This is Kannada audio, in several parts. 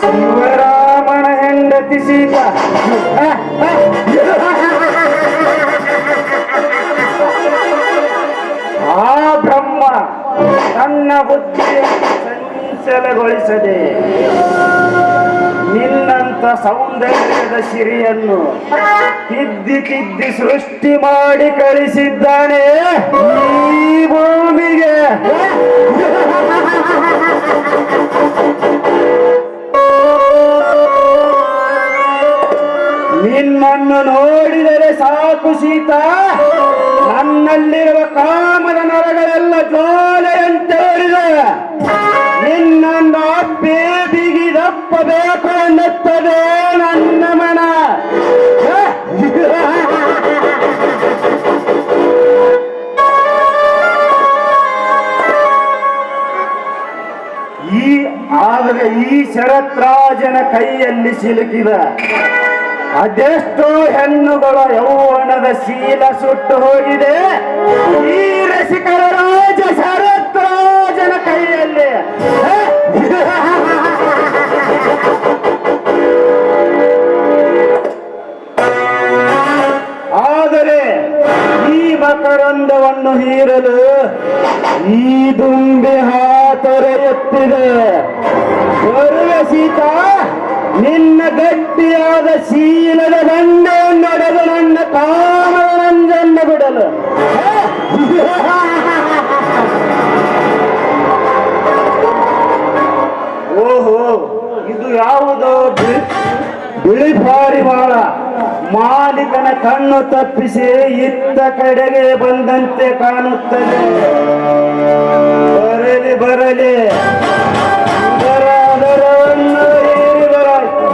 ಶಿವರಾಮನ ಹೆಂಡತಿ ಸೀತಾ. ಆ ಬ್ರಹ್ಮ ತನ್ನ ಬುದ್ಧಿಯನ್ನು ಚಂಚಲಗೊಳಿಸದೆ ನಿನ್ನಂತ ಸೌಂದರ್ಯದ ಸಿರಿಯನ್ನು ತಿದ್ದಿ ಸೃಷ್ಟಿ ಮಾಡಿ ಕಳಿಸಿದ್ದಾನೆ ಈ ಭೂಮಿಗೆ. ನಿನ್ನನ್ನು ನೋಡಿದರೆ ಸಾಕು ಸೀತಾ, ನನ್ನಲ್ಲಿರುವ ಕಾಮದ ನರಗಳೆಲ್ಲ ಜ್ವಾಲೆಯಂತೆ ಹೊರಿದೆ. ನಿನ್ನನ್ನು ಅಪ್ಪೆ ಬಿಗಿದಪ್ಪಬೇಕು ಎನ್ನುತ್ತದೆ ನನ್ನ ಮನ. ಆದರೆ ಈ ಶರತ್ರಾಜನ ಕೈಯಲ್ಲಿ ಸಿಲುಕಿದ ಅದೆಷ್ಟೋ ಹೆಣ್ಣುಗಳ ಯೌವನದ ಶೀಲ ಸುಟ್ಟು ಹೋಗಿದೆ ಈ ರಸಿಕರ ರಾಜ ಶರತ್ರಾಜನ ಕೈಯಲ್ಲಿ. ಆದರೆ ಈ ಮಕರಂದವನ್ನು ಹೀರಲು ಈ ದುಂಬಿ ಹಾತರ ಎತ್ತಿದೆ. ಬರುವ ಸೀತಾ, ನಿನ್ನ ಗಟ್ಟಿಯಾದ ಶೀಲದ ದಂಡೆಯನ್ನು ಒಡೆದು ನನ್ನ ಕಾಮನಂಜನ್ನು ಬಿಡಲು. ಓಹೋ, ಇದು ಯಾವುದೋ ಬಿಳಿ ಪಾರಿವಾಳ ಮಾಲೀಕನ ಕಣ್ಣು ತಪ್ಪಿಸಿ ಇತ್ತ ಕಡೆಗೆ ಬಂದಂತೆ ಕಾಣುತ್ತದೆ. ಬರಲಿ ಬರಲಿ, ದರವನ್ನು ಹೀರಿ ಬರಾಯ್ತು.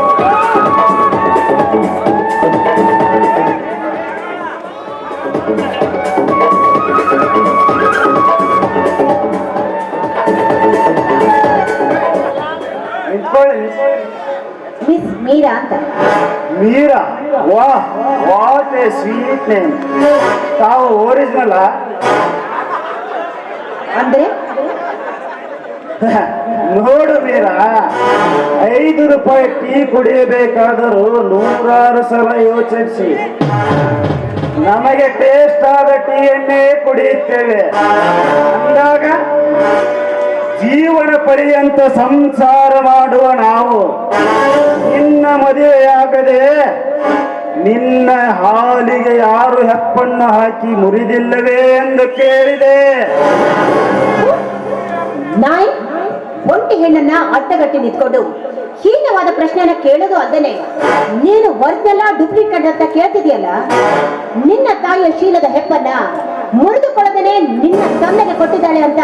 ಮಿಸ್ ಮೀರಾ ಅಂತ. ಮೀರಾ? ವಾಹ್, ವಾಟ್ ಎ ಸ್ವೀಟ್ ನೇಮ್. ತಾವು ಒರಿಜಿನಲ್ ಅಂದ್ರೆ? ನೋಡು ಮೀರಾ, 5 ರೂಪಾಯಿ ಟೀ ಕುಡಿಯಬೇಕಾದರೂ 100 ಸಲ ಯೋಚಿಸಿ ನಮಗೆ ಟೇಸ್ಟ್ ಆದ ಟೀಯನ್ನೇ ಕುಡಿಯುತ್ತೇವೆ. ಅಂದಾಗ ಜೀವನ ಪರ್ಯಂತ ಸಂಸಾರ ಮಾಡುವ ನಾವು ನಿನ್ನ ಮದುವೆಯಾಗದೆ ನಿನ್ನ ಹಾಲಿಗೆ ಯಾರು ಹೆಪ್ಪನ್ನು ಹಾಕಿ ಮುರಿದಿಲ್ಲವೇ ಎಂದು ಕೇಳಿದೆ. ನಾಯಿ ಒಂಟಿ ಹೆಣ್ಣನ್ನ ಅಡ್ಡಗಟ್ಟಿ ನಿಂತ್ಕೊಂಡು ಹೀನವಾದ ಪ್ರಶ್ನೆಯನ್ನ ಕೇಳೋದು ಅಲ್ಲದೆ ನೀನು ಒರಿಜಿನಲ್ ಡೂಪ್ಲಿಕೇಟ್ ಅಂತ ಕೇಳ್ತಿದ್ಯಲ್ಲ, ನಿನ್ನ ತಾಯಿಯ ಶೀಲದ ಹೆಪ್ಪನ್ನ ಮುರಿದುಕೊಳ್ಳದೇನೆ ನಿನ್ನ ತಂದೆಗೆ ಕೊಟ್ಟಿದ್ದಾಳೆ ಅಂತ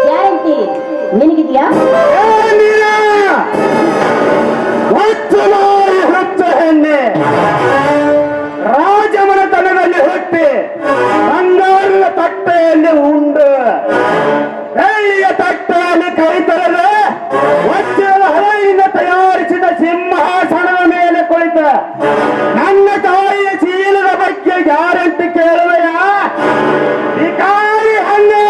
ಗ್ಯಾರಂಟಿ ನಿನಗಿದ್ಯಾ? ಹೆಣ್ಣೆ ರಾಜಮನೆತನದಲ್ಲಿ ಹುಟ್ಟಿ ಬಂಗಾರದ ತಟ್ಟೆಯಲ್ಲಿ ಉಂಡು ಬೆಳ್ಳಿಯ ತಟ್ಟೆಯಲ್ಲಿ ಕೈ ತೊಳೆದು ವಜ್ರದ ಹಳೆಯಿಂದ ತಯಾರಿಸಿದ ಸಿಂಹಾಸನದ ಮೇಲೆ ಕುಳಿತ ನನ್ನ ತಾಯಿಯ ಚೀಲದ ಬಗ್ಗೆ ಗ್ಯಾರಂಟಿ ಕೇಳುವೆಯ ವಿಕಾರಿ ಹಣ್ಣೆ?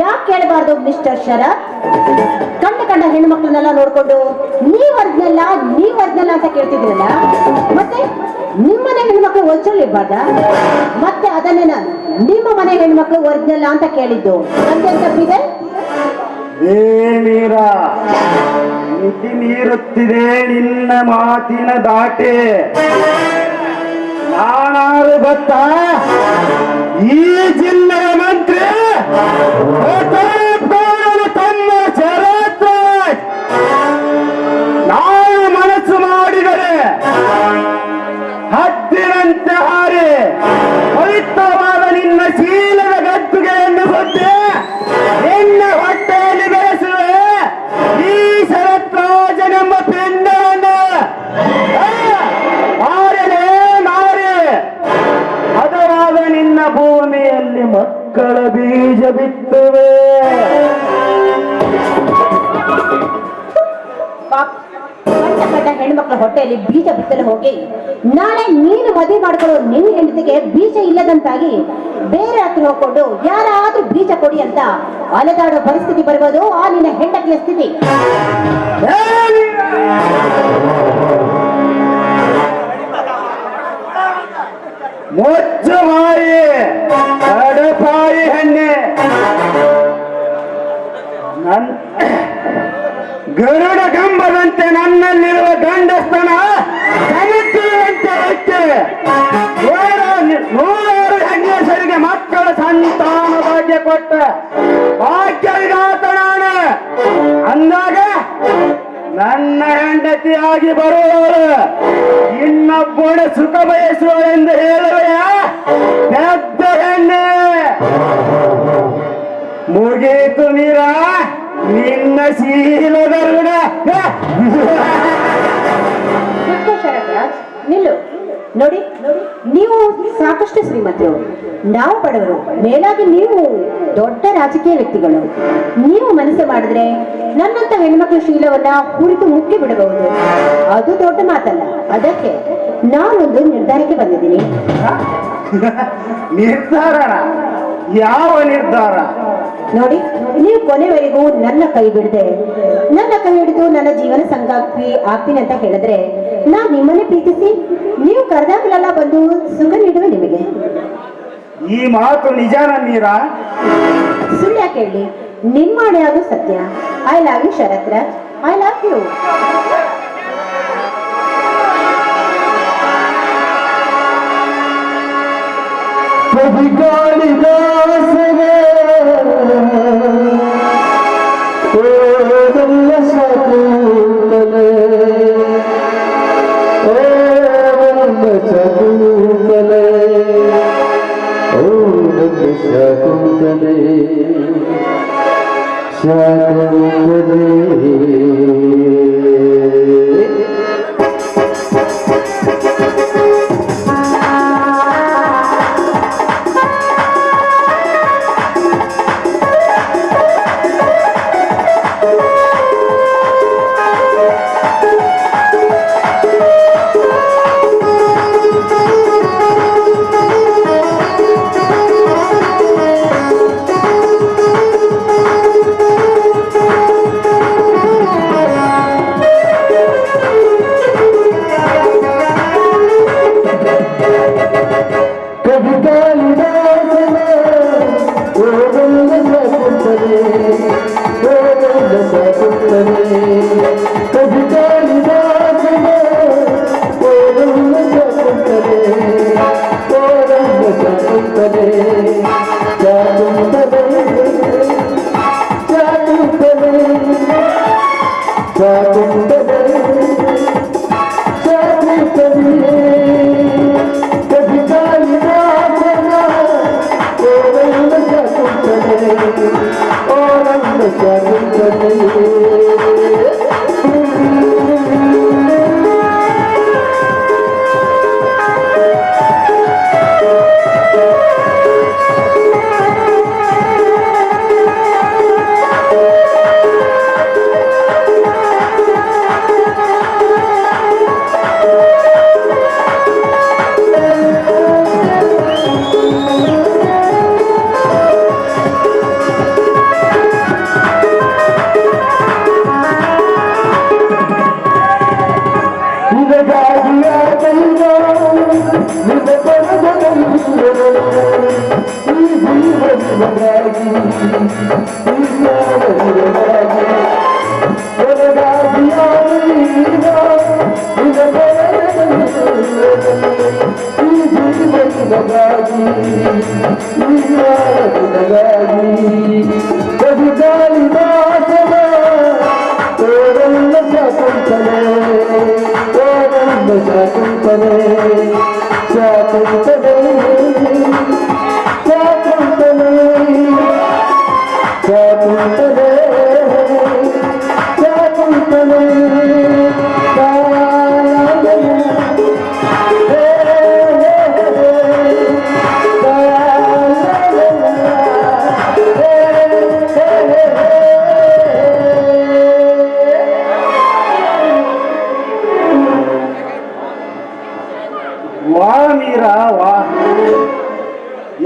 ಯಾಕೆ ಕೇಳಬಾರ್ದು ಮಿಸ್ಟರ್ ಶರತ್? ಕಂಡ ಹೆಣ್ಣು ಮಕ್ಕಳನ್ನೆಲ್ಲ ನೋಡ್ಕೊಂಡು ನೀವರ್ದ್ನಲ್ಲ ಅಂತ ಕೇಳ್ತಿದ್ರಲ್ಲ, ಮತ್ತೆ ನಿಮ್ಮನೆ ಹೆಣ್ಮಕ್ಳು ಒರಿಜಿನಲ್ ಇರ್ಬಾರ್ದ? ಮತ್ತೆ ಅದನ್ನೇ ನಾನು ನಿಮ್ಮ ಮನೆ ಹೆಣ್ಮಕ್ಳು ಒರಿಜಿನಲ್ ಅಂತ ಕೇಳಿದ್ದು ನಂಗೆ ತಪ್ಪಿದೆ? ಮೀರಾ, ಮಿತಿ ಮೀರುತ್ತಿದೆ ನಿನ್ನ ಮಾತಿನ ದಾಟೆ. ನಾನಾರು ಗೊತ್ತಾ? ಈ ಜಿಲ್ಲೆಯ ಮಂತ್ರಿ ತಮ್ಮ ಶರತ್ರಾಜ್. ನಾವು ಮನಸ್ಸು ಮಾಡಿದರೆ ಹದ್ದಿನಂತೆ ಹಾರಿ ಪವಿತ್ರವಾದ ನಿನ್ನ ಶೀಲದ ಗದ್ದುಗೆಯನ್ನು ಹೊತ್ತೆ ನಿನ್ನ ಹೊಟ್ಟೆಯಲ್ಲಿ ಬೆಳೆಸುವೆ ಈ ಶರತ್ರಾಜನೆಂಬ ಪಿಂಡವನ್ನು. ಹದವಾದ ನಿನ್ನ ಭೂಮಿಯಲ್ಲಿ ಮಕ್ಕಳ ಬೀಜ ಬಿತ್ತುವೆ. ಹೆಣ್ಮಕ್ಳ ಹೊಟ್ಟೆಯಲ್ಲಿ ಬೀಜ ಬಿತ್ತಲು ಹೋಗಿ ನಾಳೆ ನೀನು ಮದುವೆ ಮಾಡ್ಕೊಳ್ಳೋ ನಿನ್ನ ಹೆಂಡತಿಗೆ ಬೀಜ ಇಲ್ಲದಂತಾಗಿ ಬೇರೆ ಹತ್ರ ಹೋಗ್ಕೊಂಡು ಯಾರಾದ್ರೂ ಬೀಜ ಕೊಡಿ ಅಂತ ಅಲೆದಾಡೋ ಪರಿಸ್ಥಿತಿ ಬರ್ಬೋದು ಆ ನಿನ್ನ ಹೆಂಡತಿಯ ಸ್ಥಿತಿ. ಮುಚ್ಚು ಮಾಯಿ ಕಡಪಾಯಿ ಹೆಣ್ಣೆ, ಗರುಡ ಗಂಬದಂತೆ ನನ್ನಲ್ಲಿರುವ ಗಂಡಸ್ತನ ಕಲಿಸುವಂತೆ ಐತೆ. ನೂರಾರು ಹೆಂಗಸರಿಗೆ ಮಕ್ಕಳ ಸಂತಾನ ಭಾಗ್ಯ ಕೊಟ್ಟ ಭಾಗ್ಯವಿಗಾತ ನಾನು ಅಂದಾಗ ನನ್ನ ಹೆಂಡತಿಯಾಗಿ ಬರುವವರು ಇನ್ನೊಬ್ಬನ ಸುಖ ಬಯಸುವ ಎಂದು ಹೇಳುವೆಯ ಪೆದ್ದ ಹೆಣ್ಣೆ. ಮುಗೀತು ಮೀರಾ ನಿನ್ನ ಶೀಲದ ಋಣ. ಶರತ್ರಾಜ್ ನಿಲ್ಲು. ನೋಡಿ, ನೀವು ಸಾಕಷ್ಟು ಶ್ರೀಮಂತರು, ನಾವು ಬಡವರು, ಮೇಲಾಗಿ ನೀವು ದೊಡ್ಡ ರಾಜಕೀಯ ವ್ಯಕ್ತಿಗಳು. ನೀವು ಮನಸ್ಸು ಮಾಡಿದ್ರೆ ನನ್ನಂತ ಹೆಣ್ಮಕ್ಳ ಶೀಲವನ್ನ ಹುರಿದು ಮುಕ್ಕಿ ಬಿಡಬಹುದು. ಅದು ದೊಡ್ಡ ಮಾತಲ್ಲ. ಅದಕ್ಕೆ ನಾನೊಂದು ನಿರ್ಧಾರಕ್ಕೆ ಬಂದಿದ್ದೀನಿ. ನಿರ್ಧಾರ? ಯಾವ ನಿರ್ಧಾರ? ನೋಡಿ, ನೀವು ಕೊನೆವರೆಗೂ ನನ್ನ ಕೈ ಹಿಡಿದು ನನ್ನ ಜೀವನ ಸಂಗಾತಿ ಆಗ್ತೀನಿ ಅಂತ ಹೇಳಿದ್ರೆ ನಾನ್ ನಿಮ್ಮನ್ನೇ ಪ್ರೀತಿಸಿ ನೀವು ಕರೆದಾಗಲೆಲ್ಲ ಬಂದು ಸುಖ ನೀಡುವೆ ನಿಮಗೆ. ಈ ಮಾತು ನಿಜಾನ ಮೀರಾ? ಸುಳ್ಳು ಯಾಕೆ ಹೇಳಿ, ನಿಮ್ಮ ಹಣೆ ಅದು ಸತ್ಯ. I love you Sharathraj, I love you.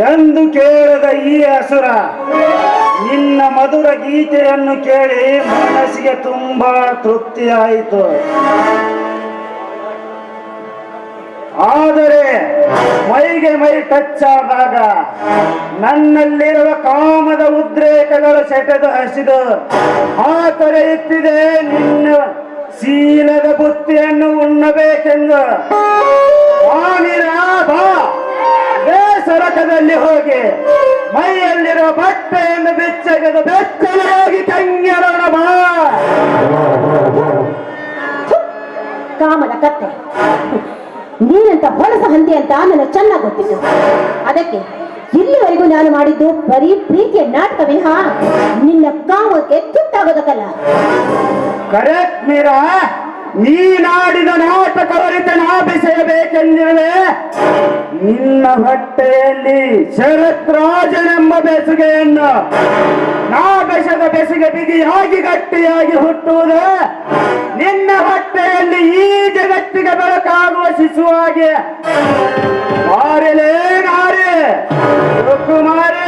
ಎಂದು ಕೇಳದ ಈ ಅಸುರ ನಿನ್ನ ಮಧುರ ಗೀತೆಯನ್ನು ಕೇಳಿ ಮನಸ್ಸಿಗೆ ತುಂಬಾ ತೃಪ್ತಿಯಾಯಿತು. ಆದರೆ ಮೈಗೆ ಮೈ ಟಚ್ ಆದಾಗ ನನ್ನಲ್ಲಿರುವ ಕಾಮದ ಉದ್ರೇಕಗಳು ಸೆಟೆದು ಹಸಿದು ಆತರ ಎತ್ತಿದೆ ನಿನ್ನ ಶೀಲದ ಬುತ್ತಿಯನ್ನು ಉಣ್ಣಬೇಕೆಂದು. ಬಾ ಬೇಸರಕದಲ್ಲಿ ಹೋಗಿ ಮೈಯಲ್ಲಿರುವ ಬಟ್ಟೆಯನ್ನು ಬೆಚ್ಚಗೆದು ಬೆಚ್ಚಗಾಗಿ ತಂಗಿರೋಣ ಬಾ. ಕಾಮದ ಕತ್ತೆ, ನೀನಂತ ಹೊಲಸ ಹಂದಿ ಅಂತ ನನಗೆ ಚೆನ್ನಾಗಿ ಗೊತ್ತಿತ್ತು. ಅದಕ್ಕೆ ಇಲ್ಲಿವರೆಗೂ ನಾನು ಮಾಡಿದ್ದು ಬರೀ ಪ್ರೀತಿಯ ನಾಟಕ ವಿನಃ ನಿನ್ನ ಕಾಮಕ್ಕೆ ತುತ್ತಾಗೋದಕ್ಕಲ್ಲ. ಕರೆಕ್ಟ್ ಮೀರಾ, ನೀನಾಡಿದ ನಾಟಕ ಅರಿತ ನಾ ಬೆಸೆಯಬೇಕೆಂದಿರುವೆ. ನಿನ್ನ ಹೊಟ್ಟೆಯಲ್ಲಿ ಶರತ್ರಾಜನೆಂಬ ಬೆಸುಗೆಯನ್ನು ನಾ ಬೆಸೆದ ಬೆಸುಗೆ ಬಿಗಿಯಾಗಿ ಗಟ್ಟಿಯಾಗಿ ಹುಟ್ಟುವುದು. ನಿನ್ನ ಹೊಟ್ಟೆಯಲ್ಲಿ ಈ ಜಗತ್ತಿಗೆ ಬೆಳಕಾಗುವ ಶಿಶುವಾಗಿ ಮಾರಲೇ ನಾರೆ ಕುಮಾರೇ.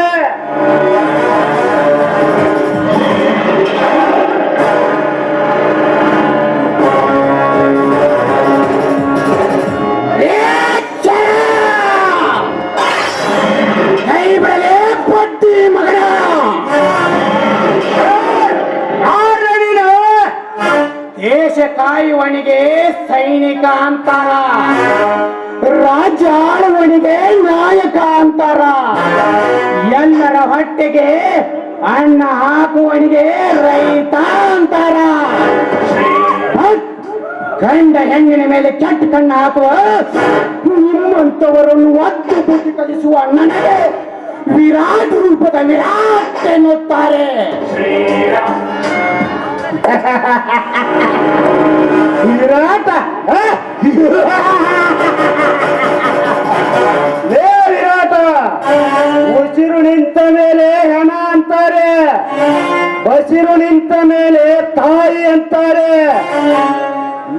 ದೇಶ ಕಾಯುವನಿಗೆ ಸೈನಿಕ ಅಂತಾರ, ರಾಜ್ಯ ಆಳುವನಿಗೆ ನಾಯಕ ಅಂತಾರ, ಎಲ್ಲರ ಹೊಟ್ಟೆಗೆ ಅನ್ನ ಹಾಕುವನಿಗೆ ರೈತ ಅಂತಾರ. ಗಂಡ ಹೆಣ್ಣಿನ ಮೇಲೆ ಕೆಟ್ಟ ಕಣ್ಣು ಹಾಕುವ ನಿಮ್ಮಂತವರನ್ನು ಒತ್ತು ಬುದ್ಧಿ ಕಲಿಸುವ ನನಗೆ ವಿರಾಟ್ ರೂಪದ ವಿರಾಟ್ ಎನ್ನುತ್ತಾರೆ. ವಿರಾಟ ಲೇ ವಿರಾಟ, ಉಸಿರು ನಿಂತ ಮೇಲೆ ಹೆಣ ಅಂತಾರೆ, ಬಸಿರು ನಿಂತ ಮೇಲೆ ತಾಯಿ ಅಂತಾರೆ.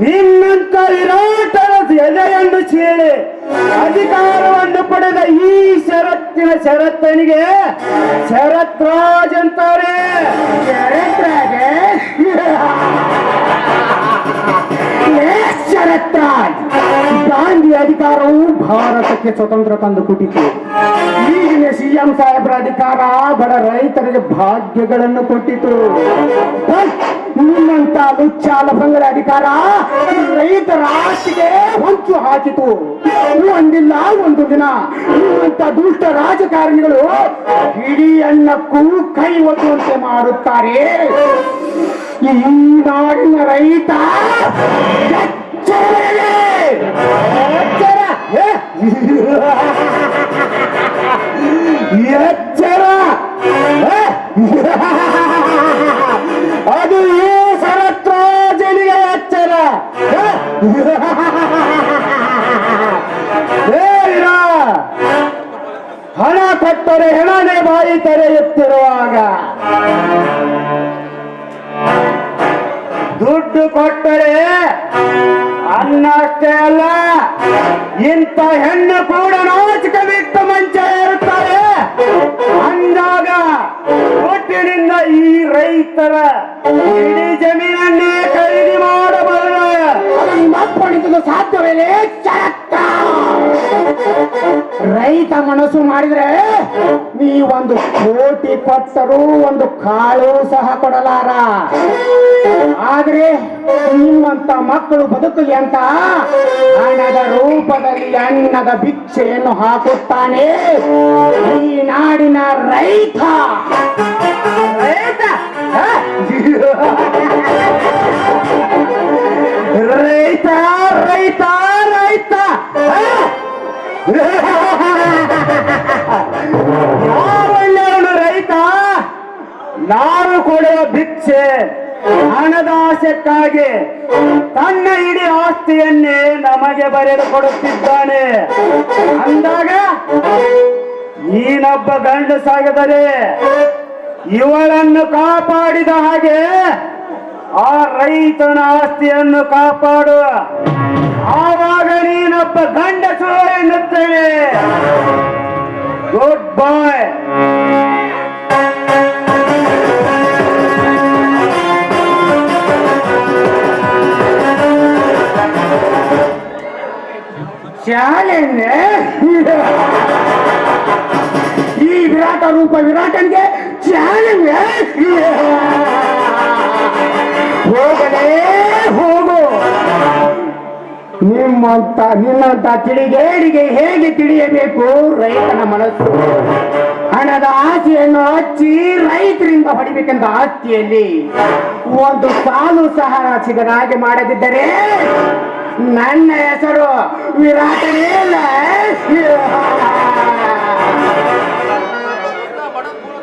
ನಿನ್ನಂತ ವಿರಾಟನ ಎದೆಯನ್ನು ಚೀಳಿ ಅಧಿಕಾರವನ್ನು ಪಡೆದ ಈ ಷರತ್ತಿನ ಷರತ್ತನಿಗೆ ಶರತ್ರಾಜ್ ಅಂತಾರೆ. ಶರತ್ರಾಜ್, ಗಾಂಧಿ ಅಧಿಕಾರವು ಭಾರತಕ್ಕೆ ಸ್ವತಂತ್ರ ತಂದು ಕೊಟ್ಟಿತು. ಈಗಿನ ಸಿಎಂ ಸಾಹೇಬರ ಅಧಿಕಾರ ಬಡ ರೈತರಿಗೆ ಭಾಗ್ಯಗಳನ್ನು ಕೊಟ್ಟಿತು. ನಿನ್ನಂತ ಲುಚ್ಚಾಲಭಂಗದ ಅಧಿಕಾರ ರೈತರ ಆಸ್ತಿಗೆ ಹೊಂಚು ಹಾಕಿತು. ಒಂದಿಲ್ಲ ಒಂದು ದಿನ ನಿಮ್ಮಂತ ದುಷ್ಟ ರಾಜಕಾರಣಿಗಳು ಇಡೀ ಅನ್ನಕ್ಕೂ ಕೈ ಒತ್ತುವಂತೆ ಮಾಡುತ್ತಾರೆ. ಈ ನಾಡಿನ ರೈತ ಎಚ್ಚರ, ಅದು ಈ ಶರತ್ರಾಜನಿಗೆ ಎಚ್ಚರ. ಹಣ ಕೊಟ್ಟರೆ ಹೆಣನೆ ಬಾಯಿ ತೆರೆಯುತ್ತಿರುವಾಗ, ದುಡ್ಡು ಕೊಟ್ಟರೆ ಅನ್ನ ಅಷ್ಟೇ ಅಲ್ಲ, ಇಂಥ ಹೆಣ್ಣು ಕೂಡ ನಾಚಿಕೆ ಬಿಟ್ಟು ಮಂಚ ಏರುತ್ತಾರೆ. ಅಂದಾಗ ಒಟ್ಟಿನಿಂದ ಈ ರೈತರ ಇಡೀ ಜಮೀನನ್ನೇ ಖರೀದಿ ಮಾಡಬಹುದು. ಅದನ್ನು ಸಾಧ್ಯವಿಲ್ಲ. ರೈತ ಮನಸ್ಸು ಮಾಡಿದ್ರೆ ನೀವೊಂದು ಕೋಟಿ ಕೊಟ್ಟರೂ ಒಂದು ಕಾಳು ಸಹ ಕೊಡಲಾರ. ಆದ್ರೆ ನಿಮ್ಮಂತ ಮಕ್ಕಳು ಬದುಕಲಿ ಅಂತ ಹಣದ ರೂಪದಲ್ಲಿ ಅನ್ನದ ಭಿಕ್ಷೆಯನ್ನು ಹಾಕುತ್ತಾನೆ ಈ ನಾಡಿನ ರೈತ. ರೈತ ರೈತ ರೈತ ರೈತ ಯಾವಣ್ಣನು ರೈತ? ನಾನು ಕೊಡುವ ಭಿಕ್ಷೆ ಹಣದ ಆಸೆಕ್ಕಾಗಿ ತನ್ನ ಇಡೀ ಆಸ್ತಿಯನ್ನೇ ನಮಗೆ ಬರೆದು ಕೊಡುತ್ತಿದ್ದಾನೆ. ಅಂದಾಗ ನೀನೊಬ್ಬ ಗಂಡಸಾಗದರೆ ಇವಳನ್ನು ಕಾಪಾಡಿದ ಹಾಗೆ ಆ ರೈತನ ಆಸ್ತಿಯನ್ನು ಕಾಪಾಡು. ಆವಾಗ ನೀನೊಬ್ಬ ಗಂಡಸು ಎನ್ನುತ್ತೇನೆ. ಗುಡ್ ಬಾಯ್. ಚಾಲೆಂಜ್ ಈ ವಿರಾಟ ರೂಪ ವಿರಾಟನ್ಗೆ ಚಾಲೆಂಜ್. ಹೋಗಲೇ ಹೋಗು. ನಿನ್ನಂತ ತಿಳಿಗೇಡಿಗೆ ಹೇಗೆ ತಿಳಿಯಬೇಕು ರೈತನ ಮನಸ್ಸು? ಹಣದ ಆಸೆಯನ್ನು ಹಚ್ಚಿ ರೈತರಿಂದ ಹೊಡಿಬೇಕೆಂದ ಆಸ್ತಿಯಲ್ಲಿ ಒಂದು ಸಾಲು ಸಹ ಸಿಗದಾಗೆ ಮಾಡದಿದ್ದರೆ ನನ್ನ ಹೆಸರು ವಿರಾಟನೇ ಅಲ್ಲ.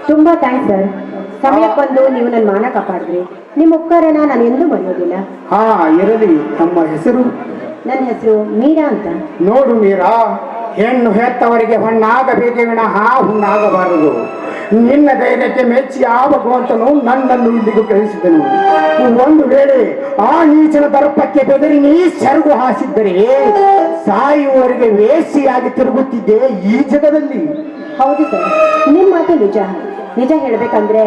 ತುಂಬಾ ಥ್ಯಾಂಕ್ಸ್ ಸರ್. ಸಮಯಕ್ಕೆ ಬಂದು ನೀವು ನನ್ನ ಮಾನ ಕಾಪಾಡಿದ್ರಿ. ನಿಮ್ಮ ಉಪಕಾರನ ನಾನು ಎಂದೂ ಮರೆಯೋದಿಲ್ಲ. ಹಾ ಇರಲಿ. ನಮ್ಮ ಹೆಸರು? ನನ್ನ ಹೆಸರು ಮೀರಾ ಅಂತ. ನೋಡು ಮೀರಾ, ಹೆಣ್ಣು ಹೆತ್ತವರಿಗೆ ಹೊಣ್ಣಾಗಬೇಕೇ ವಿನಃ ಹುಣ್ಣಾಗಬಾರದು. ನಿನ್ನ ಧೈರ್ಯಕ್ಕೆ ಮೆಚ್ಚಿ ಆ ಭಗವಂತನು ನನ್ನನ್ನು ಇಲ್ಲಿಗೂ ಕಳಿಸಿದನು. ಒಂದು ವೇಳೆ ಆ ನೀಚನ ದರ್ಪಕ್ಕೆ ಬೆದರಿ ನೀ ಸೆರಗು ಹಾಸಿದ್ದರೆ ಸಾಯುವವರೆಗೆ ವೇಸಿಯಾಗಿ ತಿರುಗುತ್ತಿದ್ದೆ ಈ ಜಗದಲ್ಲಿ. ಹೌದು ಸರ್, ನಿಮ್ಮ ಮಾತು ನಿಜ. ನಿಜ ಹೇಳ್ಬೇಕಂದ್ರೆ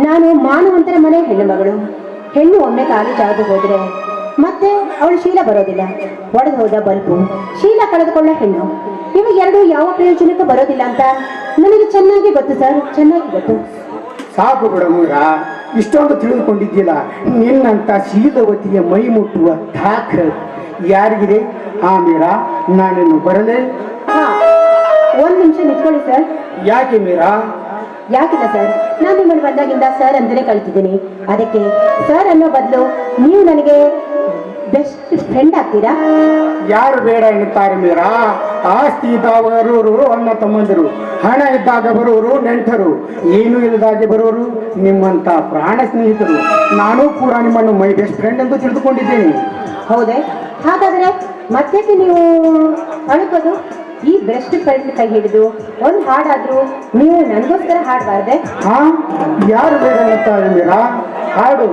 ನಾನು ಮಾನವಂತರ ಮನೆ ಹೆಣ್ಣು ಮಗಳು. ಹೆಣ್ಣು ಒಮ್ಮೆ ಕಾಲು ಜಾದು ಹೋದ್ರೆ ಮತ್ತೆ ಅವಳು ಶೀಲ ಬರೋದಿಲ್ಲ. ಒಡೆದು ಹೋದ ಬಲ್ಪು, ಶೀಲ ಕಳೆದುಕೊಳ್ಳೋ ಹೆಣ್ಣು, ಇವು ಎರಡು ಯಾವ ಪ್ರಯೋಜನಕ್ಕೂ ಬರೋದಿಲ್ಲ ಅಂತ ನನಗೆ ಚೆನ್ನಾಗಿ ಗೊತ್ತು ಸರ್, ಚೆನ್ನಾಗಿ ಗೊತ್ತು. ಸಾಕು ಬಿಡ ಮೀರಾ, ಇಷ್ಟೊಂದು ತಿಳಿದುಕೊಂಡಿದ್ದಿಲ್ಲ. ನಿನ್ನಂತ ಶೀಲವತಿಯ ಮೈ ಮುಟ್ಟುವ ತಾಕತ್ ಯಾರಿಗಿದೆ? ಆ ಮೀರಾ, ನಾನಿನ್ನು ಬರಲೇ? ಹಾ, ಒಂದ್ ನಿಮಿಷ ನಿಂತ್ಕೊಳ್ಳಿ ಸರ್. ಯಾಕೆ ಮೀರಾ? ಯಾಕಿಲ್ಲ ಸರ್, ನಾನು ನಿಮ್ಮನ್ನು ಬಂದಾಗಿಂದ ಸರ್ ಅಂತಾನೆ ಕಳ್ತಿದ್ದೀನಿ. ಅದಕ್ಕೆ ಸರ್ ಅನ್ನೋ ಬದಲು ನೀವು ನನಗೆ ಬೆಸ್ಟ್ ಫ್ರೆಂಡ್ ಆಗ್ತೀರಾ? ಯಾರು ಬೇಡ ಎನ್ನುತ್ತಾರೆ ಮೀರಾ? ಆಸ್ತಿ ಇದ್ದಾಗ ಬರೋರು ಅಣ್ಣ ತಮ್ಮಂದಿರು, ಹಣ ಇದ್ದಾಗ ಬರೋರು ನೆಂಟರು, ಏನು ಇಲ್ಲದಾಗೆ ಬರೋರು ನಿಮ್ಮಂತ ಪ್ರಾಣ ಸ್ನೇಹಿತರು. ನಾನು ಕೂಡ ನಿಮ್ಮನ್ನು ಮೈ ಬೆಸ್ಟ್ ಫ್ರೆಂಡ್ ಎಂದು ತಿಳಿದುಕೊಂಡಿದ್ದೇನೆ. ಹೌದೇ? ಹಾಗಾದ್ರೆ ಮತ್ತೆ ನೀವು ಅಳ್ಕೋದು? ಈ ಬೆಸ್ಟ್ ಫ್ರೆಂಡ್ ಕೈ ಹಿಡಿದು ಒಂದು ಹಾಡಾದ್ರೂ ನೀವು ನನಗೋಸ್ಕರ ಹಾಡಬಾರ್ದೆ? ಹಾ, ಯಾರು ಬೇಡ ಎನ್ನುತ್ತಾರೆ ಮೀರಾ? ಹಾಡು.